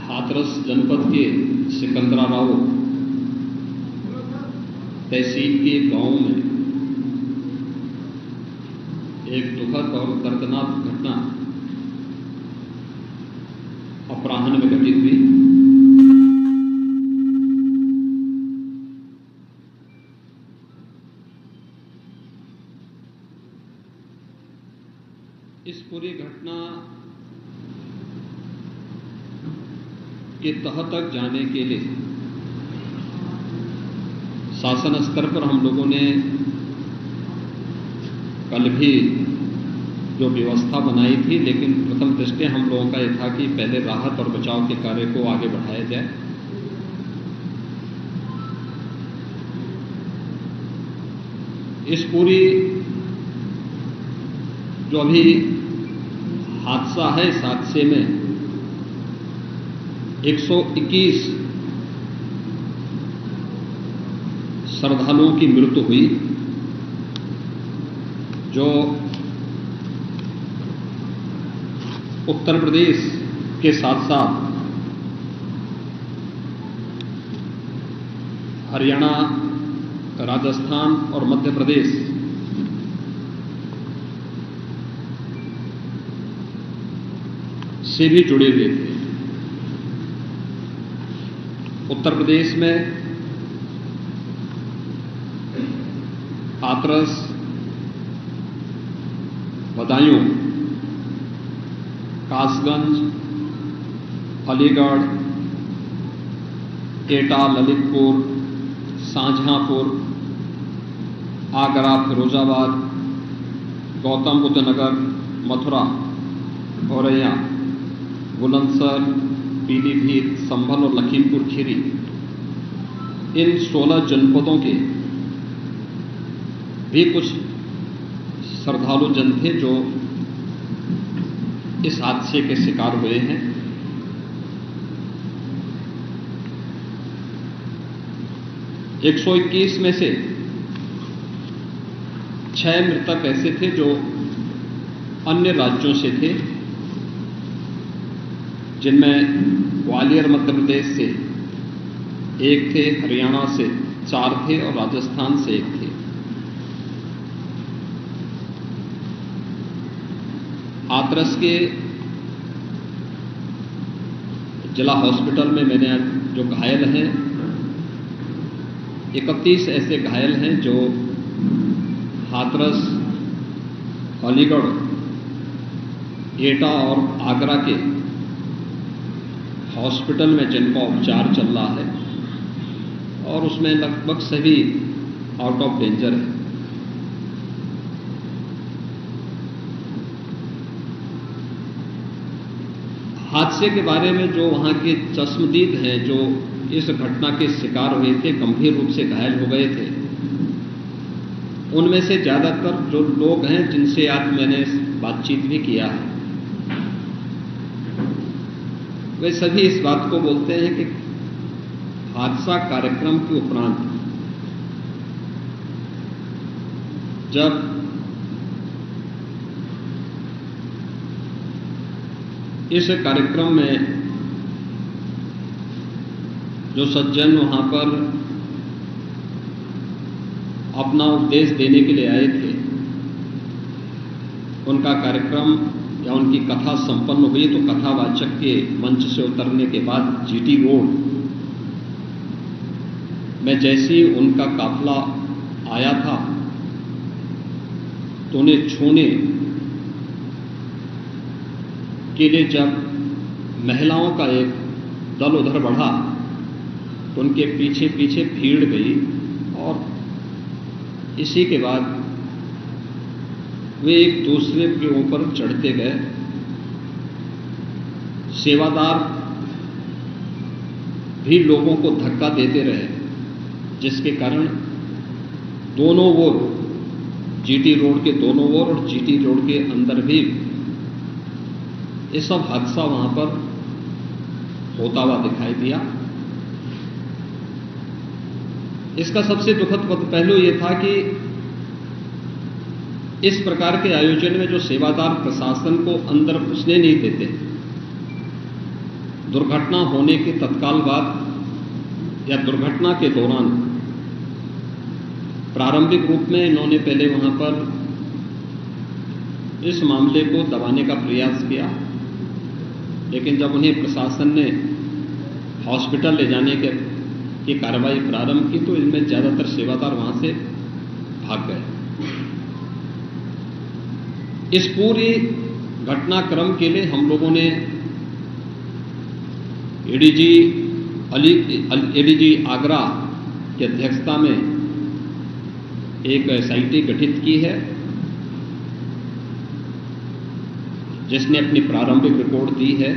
हाथरस जनपद के सिकंदराबाद तहसील के गांव में एक दुखद और दर्दनाक घटना अपराह्न में घटित हुई। इस पूरी घटना के तह तक जाने के लिए शासन स्तर पर हम लोगों ने कल भी जो व्यवस्था बनाई थी, लेकिन प्रथम दृष्टया हम लोगों का यह था कि पहले राहत और बचाव के कार्य को आगे बढ़ाया जाए। इस पूरी जो अभी हादसा है, इस हादसे में 121 श्रद्धालुओं की मृत्यु हुई, जो उत्तर प्रदेश के साथ साथ हरियाणा, राजस्थान और मध्य प्रदेश से भी जुड़े हुए थे। उत्तर प्रदेश में हाथरस, बदायूं, कासगंज, अलीगढ़, एटा, ललितपुर, शाहजहांपुर, आगरा, फिरोजाबाद, गौतम बुद्ध नगर, मथुरा, औरैया, बुलंदशहर, पीलीभीत, संभल और लखीमपुर खीरी, इन 16 जनपदों के भी कुछ श्रद्धालु जन थे जो इस हादसे के शिकार हुए हैं। एक 121 में से 6 मृतक ऐसे थे जो अन्य राज्यों से थे, जिनमें ग्वालियर मध्य प्रदेश से 1 थे, हरियाणा से 4 थे और राजस्थान से 1 थे। हाथरस के जिला हॉस्पिटल में मैंने जो घायल हैं, 31 ऐसे घायल हैं जो हाथरस, अलीगढ़, एटा और आगरा के हॉस्पिटल में जिनका उपचार चल रहा है, और उसमें लगभग सभी आउट ऑफ डेंजर है। हादसे के बारे में जो वहाँ के चश्मदीद हैं, जो इस घटना के शिकार हुए थे, गंभीर रूप से घायल हो गए थे, उनमें से ज़्यादातर जो लोग हैं जिनसे आज मैंने बातचीत भी किया है, वे सभी इस बात को बोलते हैं कि हादसा कार्यक्रम के उपरांत जब इस कार्यक्रम में जो सज्जन वहां पर अपना उपदेश देने के लिए आए थे, उनका कार्यक्रम या उनकी कथा संपन्न हुई तो कथावाचक के मंच से उतरने के बाद जीटी रोड में जैसे ही उनका काफिला आया था तो उन्हें छूने के लिए जब महिलाओं का एक दल उधर बढ़ा तो उनके पीछे पीछे भीड़ गई, और इसी के बाद वे एक दूसरे के ऊपर चढ़ते गए। सेवादार भी लोगों को धक्का देते रहे, जिसके कारण दोनों ओर, जीटी रोड के दोनों ओर और जीटी रोड के अंदर भी ये सब हादसा वहां पर होता हुआ दिखाई दिया। इसका सबसे दुखद पहलू ये था कि इस प्रकार के आयोजन में जो सेवादार प्रशासन को अंदर घुसने नहीं देते, दुर्घटना होने के तत्काल बाद या दुर्घटना के दौरान प्रारंभिक रूप में इन्होंने पहले वहां पर इस मामले को दबाने का प्रयास किया, लेकिन जब उन्हें प्रशासन ने हॉस्पिटल ले जाने की कार्रवाई प्रारंभ की तो इनमें ज्यादातर सेवादार वहां से भाग गए। इस पूरी घटनाक्रम के लिए हम लोगों ने एडीजी आगरा की अध्यक्षता में एक एसआईटी गठित की है, जिसने अपनी प्रारंभिक रिपोर्ट दी है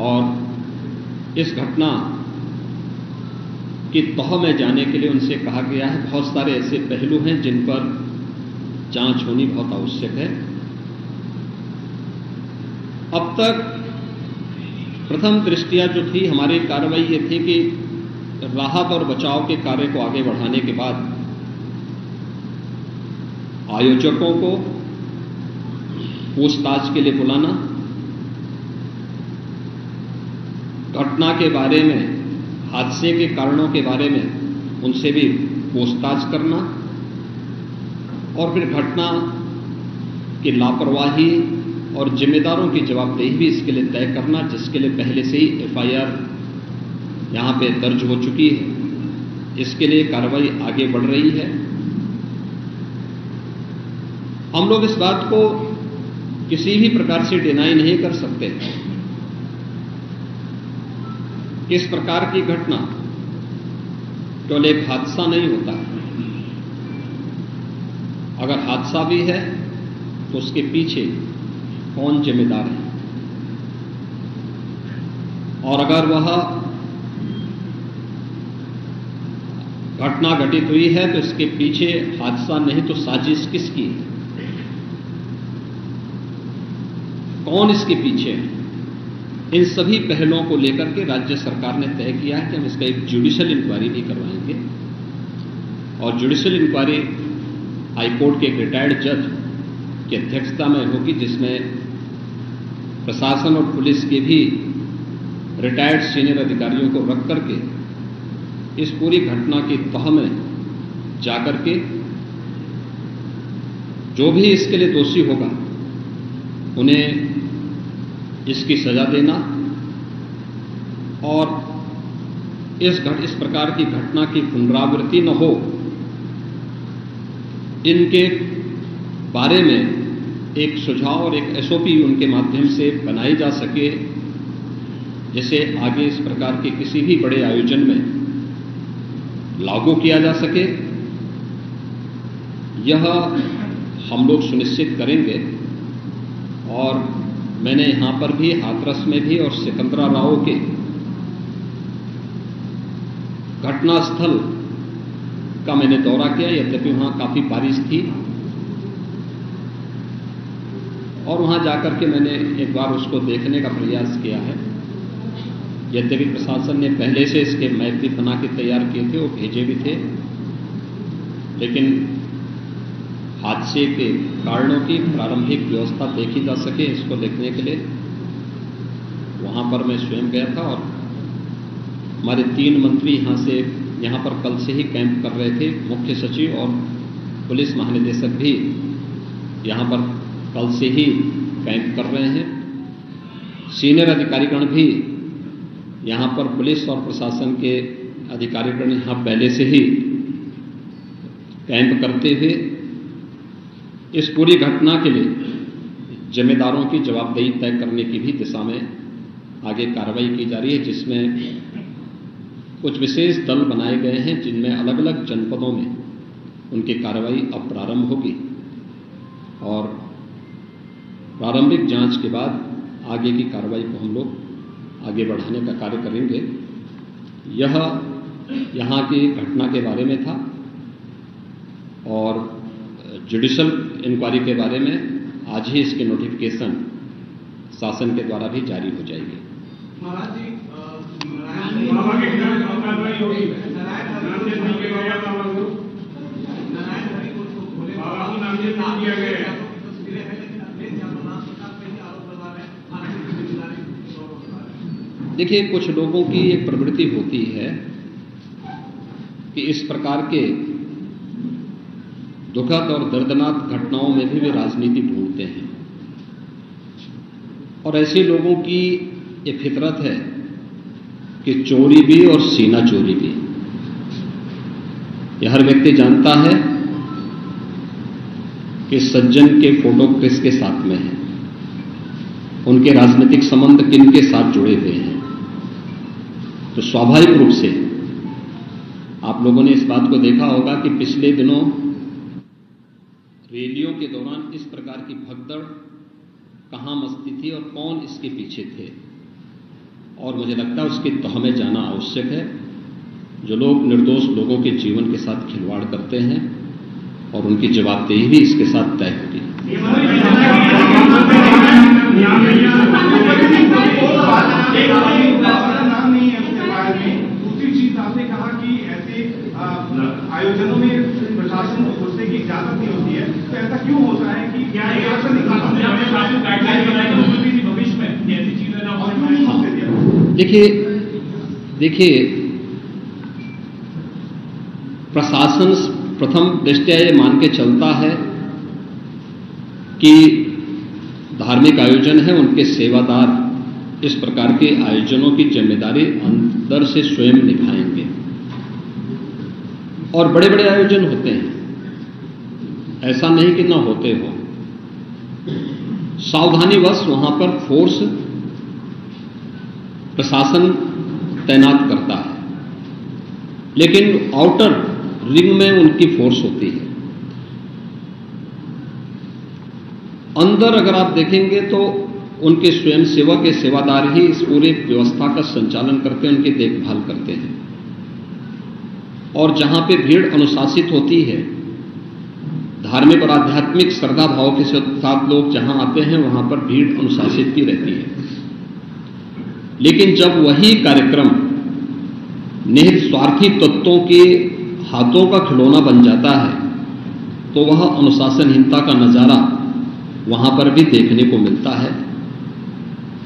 और इस घटना की तह में जाने के लिए उनसे कहा गया है। बहुत सारे ऐसे पहलू हैं जिन पर जांच होनी बहुत आवश्यक है। अब तक प्रथम दृष्टया जो थी हमारी कार्रवाई ये थी कि राहत और बचाव के कार्य को आगे बढ़ाने के बाद आयोजकों को पूछताछ के लिए बुलाना, घटना के बारे में, हादसे के कारणों के बारे में उनसे भी पूछताछ करना और फिर घटना की लापरवाही और जिम्मेदारों की जवाबदेही भी इसके लिए तय करना, जिसके लिए पहले से ही एफआईआर यहां पे दर्ज हो चुकी है। इसके लिए कार्रवाई आगे बढ़ रही है। हम लोग इस बात को किसी भी प्रकार से डिनाई नहीं कर सकते। इस प्रकार की घटना केवल एक हादसा नहीं होता है। अगर हादसा भी है तो उसके पीछे कौन जिम्मेदार है, और अगर वह घटना घटित हुई है तो इसके पीछे हादसा नहीं तो साजिश किसकी है, कौन इसके पीछे है। इन सभी पहलुओं को लेकर के राज्य सरकार ने तय किया है कि हम इसका एक जुडिशियल इंक्वायरी भी करवाएंगे और जुडिशियल इंक्वायरी हाईकोर्ट के एक रिटायर्ड जज की अध्यक्षता में होगी, जिसमें प्रशासन और पुलिस के भी रिटायर्ड सीनियर अधिकारियों को रख करके इस पूरी घटना की तह में जाकर के जो भी इसके लिए दोषी होगा उन्हें इसकी सजा देना और इस प्रकार की घटना की पुनरावृत्ति न हो, इनके बारे में एक सुझाव और एक एसओपी उनके माध्यम से बनाई जा सके, जिसे आगे इस प्रकार के किसी भी बड़े आयोजन में लागू किया जा सके। यह हम लोग सुनिश्चित करेंगे। और मैंने यहां पर भी हाथरस में भी और सिकंदराराव के घटनास्थल का मैंने दौरा किया, यद्यपि वहां काफी बारिश थी, और वहां जाकर के मैंने एक बार उसको देखने का प्रयास किया है। यद्यपि प्रशासन ने पहले से इसके मैप भी बना के तैयार किए थे, वो भेजे भी थे, लेकिन हादसे के कारणों की प्रारंभिक व्यवस्था देखी जा सके इसको देखने के लिए वहां पर मैं स्वयं गया था। और हमारे 3 मंत्री यहां पर कल से ही कैंप कर रहे थे। मुख्य सचिव और पुलिस महानिदेशक भी यहां पर कल से ही कैंप कर रहे हैं। सीनियर अधिकारीगण भी यहां पर पुलिस और प्रशासन के अधिकारीगण यहां पहले से ही कैंप करते हुए इस पूरी घटना के लिए जिम्मेदारों की जवाबदेही तय करने की भी दिशा में आगे कार्रवाई की जा रही है, जिसमें कुछ विशेष दल बनाए गए हैं, जिनमें अलग अलग जनपदों में उनकी कार्रवाई अब प्रारंभ होगी और प्रारंभिक जांच के बाद आगे की कार्रवाई को हम लोग आगे बढ़ाने का कार्य करेंगे। यह यहाँ की घटना के बारे में था और जुडिशियल इंक्वायरी के बारे में आज ही इसके नोटिफिकेशन शासन के द्वारा भी जारी हो जाएगी। महाराज जी, देखिए, कुछ लोगों की एक प्रवृत्ति होती है कि इस प्रकार के दुखद और दर्दनाक घटनाओं में भी वे राजनीति ढूंढते हैं, और ऐसे लोगों की ये फितरत है कि चोरी भी और सीना चोरी भी। यह हर व्यक्ति जानता है कि सज्जन के फोटो किसके साथ में है, उनके राजनीतिक संबंध किनके साथ जुड़े हुए हैं। तो स्वाभाविक रूप से आप लोगों ने इस बात को देखा होगा कि पिछले दिनों रैलियों के दौरान इस प्रकार की भगदड़ कहां मचती थी और कौन इसके पीछे थे। और मुझे लगता है उसकी तह में जाना आवश्यक है। जो लोग निर्दोष लोगों के जीवन के साथ खिलवाड़ करते हैं और उनकी जवाबदेही भी इसके साथ तय होगी। दूसरी चीज आपने कहा कि ऐसे आयोजनों में प्रशासन को घुसने की इजाजत नहीं होती है, तो ऐसा क्यों होता है कि क्या भविष्य में ऐसी चीजें ना हो? देखिए, प्रशासन प्रथम दृष्टया ये मान के चलता है कि धार्मिक आयोजन है, उनके सेवादार इस प्रकार के आयोजनों की जिम्मेदारी अंदर से स्वयं निभाएंगे। और बड़े बड़े आयोजन होते हैं, ऐसा नहीं कि ना होते हो। सावधानीवश वहां पर फोर्स प्रशासन तैनात करता है, लेकिन आउटर रिंग में उनकी फोर्स होती है। अंदर अगर आप देखेंगे तो उनके स्वयंसेवक के सेवादार ही इस पूरे व्यवस्था का संचालन करते हैं, उनकी देखभाल करते हैं। और जहां पे भीड़ अनुशासित होती है, धार्मिक और आध्यात्मिक श्रद्धा भाव के साथ लोग जहां आते हैं, वहां पर भीड़ अनुशासित भी रहती है। लेकिन जब वही कार्यक्रम निहित स्वार्थी तत्वों के हाथों का खिलौना बन जाता है, तो वह अनुशासनहीनता का नजारा वहां पर भी देखने को मिलता है।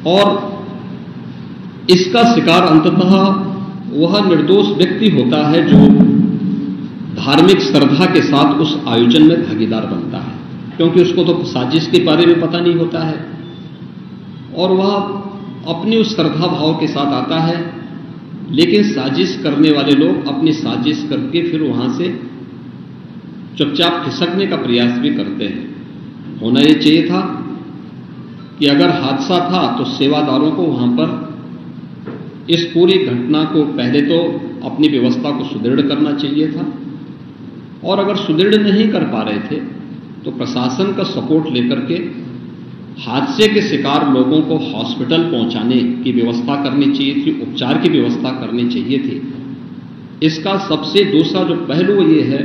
और इसका शिकार अंततः वह निर्दोष व्यक्ति होता है जो धार्मिक श्रद्धा के साथ उस आयोजन में भागीदार बनता है, क्योंकि उसको तो साजिश के बारे में पता नहीं होता है और वह अपनी उस श्रद्धा भाव के साथ आता है। लेकिन साजिश करने वाले लोग अपनी साजिश करके फिर वहां से चुपचाप खिसकने का प्रयास भी करते हैं। होना ये चाहिए था कि अगर हादसा था तो सेवादारों को वहां पर इस पूरी घटना को पहले तो अपनी व्यवस्था को सुदृढ़ करना चाहिए था, और अगर सुदृढ़ नहीं कर पा रहे थे तो प्रशासन का सपोर्ट लेकर के हादसे के शिकार लोगों को हॉस्पिटल पहुंचाने की व्यवस्था करनी चाहिए थी, उपचार की व्यवस्था करनी चाहिए थी। इसका सबसे दूसरा जो पहलू ये है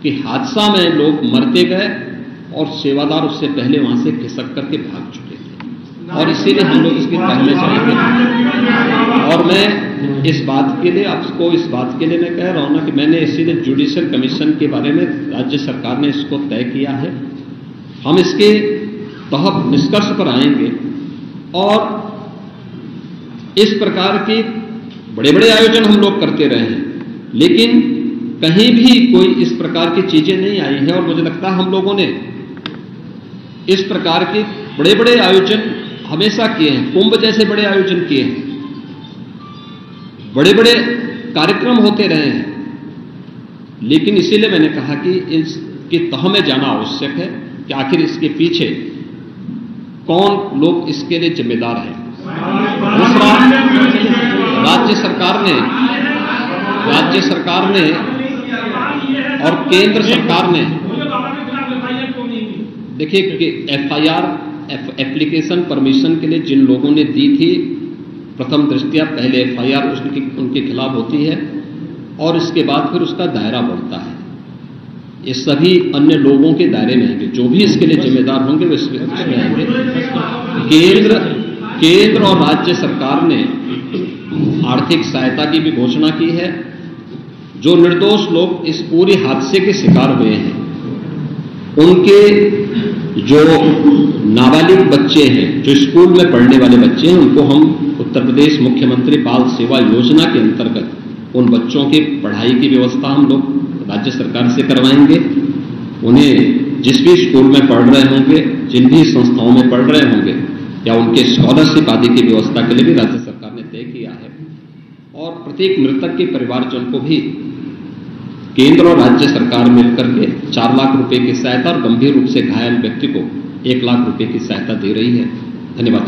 कि हादसा में लोग मरते गए और सेवादार उससे पहले वहां से खिसक करके भाग चुके थे, और इसीलिए हम लोग इसकी तह में चलेंगे। और मैं इस बात के लिए आपको इस बात के लिए मैं कह रहा हूं ना कि मैंने इसीलिए जुडिशियल कमीशन के बारे में राज्य सरकार ने इसको तय किया है। हम इसके तहत निष्कर्ष पर आएंगे और इस प्रकार के बड़े बड़े आयोजन हम लोग करते रहे हैं, लेकिन कहीं भी कोई इस प्रकार की चीजें नहीं आई है। और मुझे लगता है हम लोगों ने इस प्रकार के बड़े बड़े आयोजन हमेशा किए हैं, कुंभ जैसे बड़े आयोजन किए हैं, बड़े बड़े कार्यक्रम होते रहे हैं। लेकिन इसीलिए मैंने कहा कि इसकी तह में जाना आवश्यक है कि आखिर इसके पीछे कौन लोग इसके लिए जिम्मेदार हैं। दूसरा, राज्य सरकार ने और केंद्र सरकार ने, देखिए कि एफआईआर एप्लीकेशन परमिशन के लिए जिन लोगों ने दी थी, प्रथम दृष्टया पहले एफआईआर उनके खिलाफ होती है और इसके बाद फिर उसका दायरा बढ़ता है। ये सभी अन्य लोगों के दायरे में आएंगे, जो भी इसके लिए जिम्मेदार होंगे वो इसमें आएंगे। केंद्र और राज्य सरकार ने आर्थिक सहायता की भी घोषणा की है। जो निर्दोष लोग इस पूरे हादसे के शिकार हुए हैं, उनके जो नाबालिग बच्चे हैं, जो स्कूल में पढ़ने वाले बच्चे हैं, उनको हम उत्तर प्रदेश मुख्यमंत्री बाल सेवा योजना के अंतर्गत उन बच्चों की पढ़ाई की व्यवस्था हम लोग राज्य सरकार से करवाएंगे। उन्हें जिस भी स्कूल में पढ़ रहे होंगे, जिन भी संस्थाओं में पढ़ रहे होंगे, या उनके स्कॉलरशिप आदि की व्यवस्था के लिए भी राज्य सरकार ने तय किया है। और प्रत्येक मृतक के परिवारजन को भी केंद्र और राज्य सरकार मिलकर के 4 लाख रुपए की सहायता और गंभीर रूप से घायल व्यक्ति को 1 लाख रुपए की सहायता दे रही है। धन्यवाद।